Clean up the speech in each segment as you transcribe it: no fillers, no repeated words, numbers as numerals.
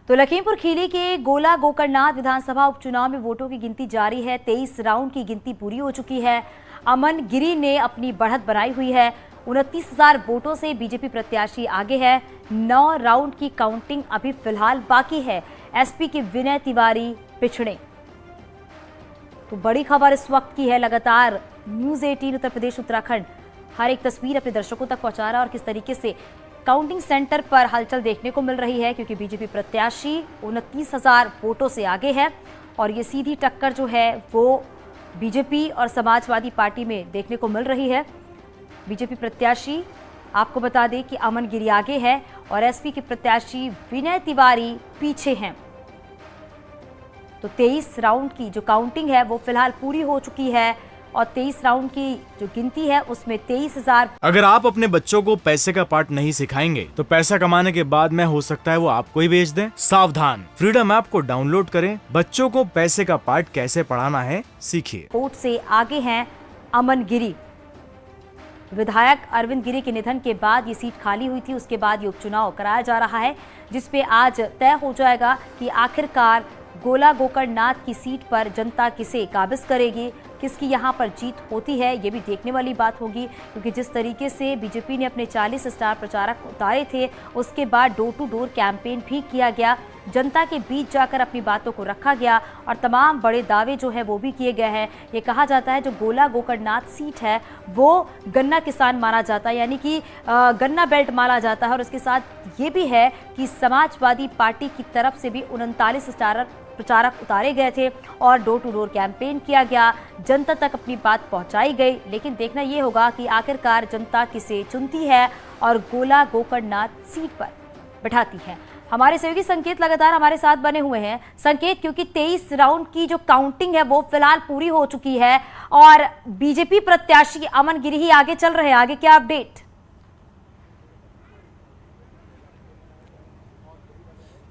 तो लखीमपुर खीरी के गोला गोकर्णनाथ विधानसभा उपचुनाव में वोटों की गिनती जारी है। 23 राउंड की गिनती पूरी हो चुकी है। अमन गिरी ने अपनी बढ़त बनाई हुई है। 29,000 वोटों से बीजेपी प्रत्याशी आगे है। 9 राउंड की काउंटिंग अभी फिलहाल बाकी है। एसपी के विनय तिवारी पिछड़े। तो बड़ी खबर इस वक्त की है। लगातार न्यूज़ 18 उत्तर प्रदेश उत्तराखंड हर एक तस्वीर अपने दर्शकों तक पहुंचा रहा है और किस तरीके से काउंटिंग सेंटर पर हलचल देखने को मिल रही है, क्योंकि बीजेपी प्रत्याशी 29,000 वोटों से आगे है और ये सीधी टक्कर जो है वो बीजेपी और समाजवादी पार्टी में देखने को मिल रही है। बीजेपी प्रत्याशी आपको बता दें कि अमन गिरी आगे है और एसपी के प्रत्याशी विनय तिवारी पीछे हैं। तो 23 राउंड की जो काउंटिंग है वो फिलहाल पूरी हो चुकी है और 23 राउंड की जो गिनती है उसमें 23,000। अगर आप अपने बच्चों को पैसे का पाठ नहीं सिखाएंगे तो पैसा कमाने के बाद में हो सकता है वो आपको ही बेच दें। सावधान, फ्रीडम ऐप को डाउनलोड करें। बच्चों को पैसे का पाठ कैसे पढ़ाना है सीखिए। वोट से आगे हैं अमन गिरी। विधायक अरविंद गिरी के निधन के बाद ये सीट खाली हुई थी। उसके बाद ये उपचुनाव कराया जा रहा है, जिसपे आज तय हो जाएगा कि आखिरकार गोला गोकर्णनाथ की सीट पर जनता किसे काबिज करेगी, किसकी यहां पर जीत होती है। ये भी देखने वाली बात होगी, क्योंकि जिस तरीके से बीजेपी ने अपने 40 स्टार प्रचारक उतारे थे, उसके बाद डोर टू डोर कैंपेन भी किया गया, जनता के बीच जाकर अपनी बातों को रखा गया और तमाम बड़े दावे जो है वो भी किए गए हैं। ये कहा जाता है जो गोला गोकर्णनाथ सीट है वो गन्ना किसान माना जाता है, यानी कि गन्ना बेल्ट माना जाता है। और उसके साथ ये भी है कि समाजवादी पार्टी की तरफ से भी 39 स्टार प्रचारक उतारे गए थे और डोर टू डोर कैंपेन किया गया, जनता तक अपनी बात पहुंचाई गई। लेकिन देखना ये होगा कि आखिरकार जनता किसे चुनती है और गोला गोकर्णनाथ सीट पर बैठाती है। हमारे सहयोगी संकेत लगातार हमारे साथ बने हुए हैं। संकेत, क्योंकि 23 राउंड की जो काउंटिंग है वो फिलहाल पूरी हो चुकी है और बीजेपी प्रत्याशी अमन गिरी ही आगे चल रहे हैं, आगे क्या अपडेट?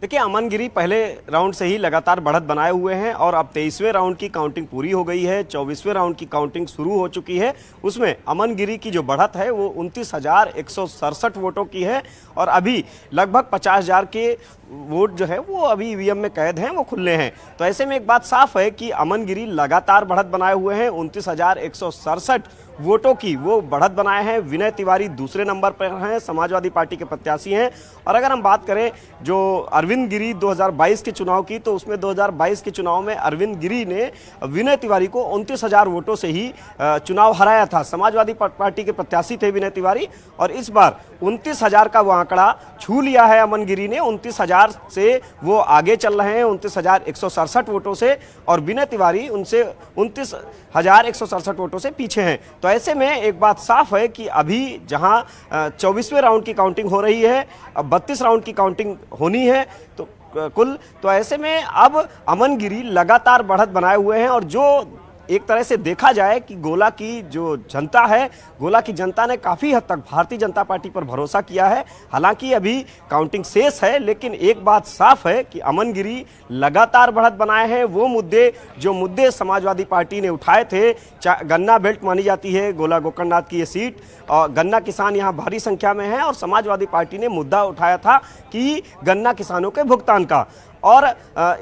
देखिए, अमन गिरी पहले राउंड से ही लगातार बढ़त बनाए हुए हैं और अब 23वें राउंड की काउंटिंग पूरी हो गई है। 24वें राउंड की काउंटिंग शुरू हो चुकी है। उसमें अमन गिरी की जो बढ़त है वो 29,167 वोटों की है और अभी लगभग 50,000 के वोट जो है वो अभी ईवीएम में कैद हैं, वो खुले हैं। तो ऐसे में एक बात साफ है कि अमन गिरी लगातार बढ़त बनाए हुए हैं। 29,167 वोटों की वो बढ़त बनाए हैं। विनय तिवारी दूसरे नंबर पर हैं, समाजवादी पार्टी के प्रत्याशी हैं। और अगर हम बात करें जो अरविंद गिरी 2022 के चुनाव की, तो उसमें 2022 के चुनाव में अरविंद गिरी ने विनय तिवारी को 29,000 वोटों से ही चुनाव हराया था। समाजवादी पार्टी के प्रत्याशी थे विनय तिवारी और इस बार 29,000 का वो आंकड़ा छू लिया है अमन गिरी ने। 29,000 से वो आगे चल रहे हैं 29,167 वोटों से और विनय तिवारी उनसे 29,167 वोटों से पीछे हैं। तो ऐसे में एक बात साफ है कि अभी जहां 24वें राउंड की काउंटिंग हो रही है, अब 32 राउंड की काउंटिंग होनी है तो कुल, तो ऐसे में अब अमन गिरी लगातार बढ़त बनाए हुए हैं। और जो एक तरह से देखा जाए कि गोला की जो जनता है, गोला की जनता ने काफ़ी हद तक भारतीय जनता पार्टी पर भरोसा किया है। हालांकि अभी काउंटिंग शेष है, लेकिन एक बात साफ है कि अमन गिरी लगातार बढ़त बनाए हैं। वो मुद्दे समाजवादी पार्टी ने उठाए थे, गन्ना बेल्ट मानी जाती है गोला गोकर्णनाथ की ये सीट और गन्ना किसान यहाँ भारी संख्या में है और समाजवादी पार्टी ने मुद्दा उठाया था कि गन्ना किसानों के भुगतान का। और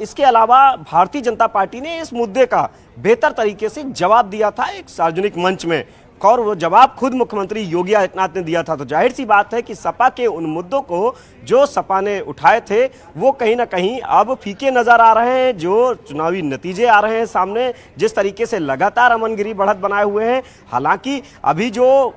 इसके अलावा भारतीय जनता पार्टी ने इस मुद्दे का बेहतर तरीके से जवाब दिया था एक सार्वजनिक मंच में और वो जवाब खुद मुख्यमंत्री योगी आदित्यनाथ ने दिया था। तो जाहिर सी बात है कि सपा के उन मुद्दों को जो सपा ने उठाए थे वो कहीं ना कहीं अब फीके नजर आ रहे हैं। जो चुनावी नतीजे आ रहे हैं सामने, जिस तरीके से लगातार अमन गिरी बढ़त बनाए हुए हैं, हालांकि अभी जो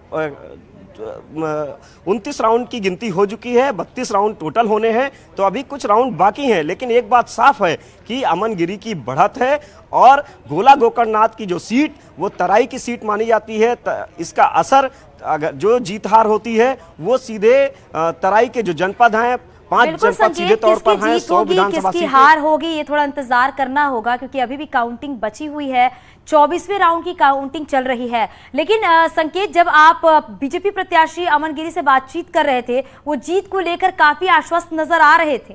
29 राउंड की गिनती हो चुकी है, 32 राउंड टोटल होने हैं, तो अभी कुछ राउंड बाकी हैं। लेकिन एक बात साफ है कि अमन गिरी की बढ़त है और गोला गोकर्णनाथ की जो सीट वो तराई की सीट मानी जाती है। इसका असर अगर जो जीत हार होती है वो सीधे तराई के जो जनपद हैं, 5 जनपद सीधे तौर पर हैं, 100 विधानसभा सीटें। हार होगी ये थोड़ा इंतजार करना होगा, क्योंकि अभी भी काउंटिंग बची हुई है। 24वें राउंड की काउंटिंग चल रही है। लेकिन संकेत, जब आप बीजेपी प्रत्याशी अमन गिरी से बातचीत कर रहे थे, वो जीत को लेकर काफी आश्वस्त नजर आ रहे थे।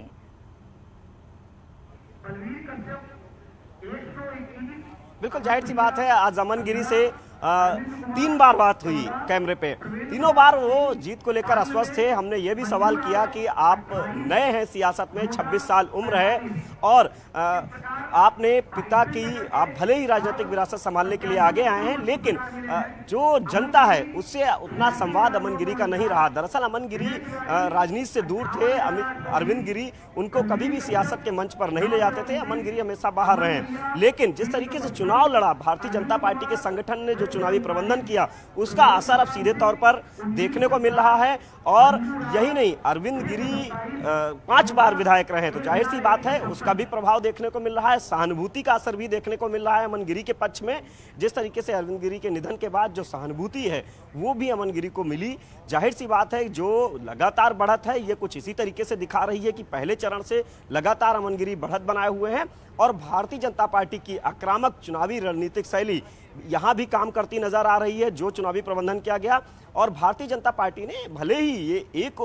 बिल्कुल जाहिर सी बात है, आज अमन गिरी से 3 बार बात हुई कैमरे पे, तीनों बार वो जीत को लेकर अस्वस्थ थे। हमने ये भी सवाल किया कि आप नए हैं सियासत में, 26 साल उम्र है और आपने पिता की, आप भले ही राजनीतिक विरासत संभालने के लिए आगे आए हैं, लेकिन जो जनता है उससे उतना संवाद अमन गिरी का नहीं रहा। दरअसल अमन गिरी राजनीति से दूर थे। अरविंद गिरी उनको कभी भी सियासत के मंच पर नहीं ले जाते थे। अमन गिरी हमेशा बाहर रहे, लेकिन जिस तरीके से चुनाव लड़ा भारतीय जनता पार्टी के संगठन ने, जो चुनावी प्रबंधन किया, उसका असर अब सीधे तौर पर देखने को मिल रहा है। और यही नहीं, अरविंद गिरी 5 बार विधायक रहे, तो जाहिर सी बात है उसका भी प्रभाव देखने को मिल रहा है। सहानुभूति का असर भी देखने को मिल रहा है अमन गिरी के पक्ष में। जिस तरीके से अरविंद गिरी के निधन के बाद जो सहानुभूति है वो भी अमन गिरी को मिली। जाहिर सी बात है जो लगातार बढ़त है ये कुछ इसी तरीके से दिखा रही है कि पहले चरण से लगातार अमन गिरी बढ़त बनाए हुए हैं और भारतीय जनता पार्टी की आक्रामक चुनावी रणनीतिक शैली यहाँ भी काम करती नजर आ रही है। जो चुनावी प्रबंधन किया गया, और भारतीय जनता पार्टी ने, भले ही ये एक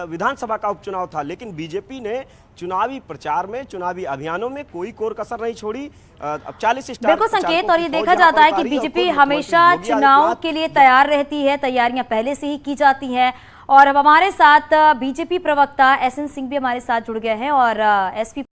विधानसभा का उपचुनाव था, लेकिन बीजेपी ने चुनावी प्रचार में, चुनावी अभियानों में कोई कोर कसर नहीं छोड़ी। अब 40 स्टार बिल्कुल संकेत, और ये देखा जाता है कि बीजेपी हमेशा चुनाव के लिए तैयार रहती है, तैयारियां पहले से ही की जाती हैं। और अब हमारे साथ बीजेपी प्रवक्ता एसएन सिंह भी हमारे साथ जुड़ गए हैं और एसपी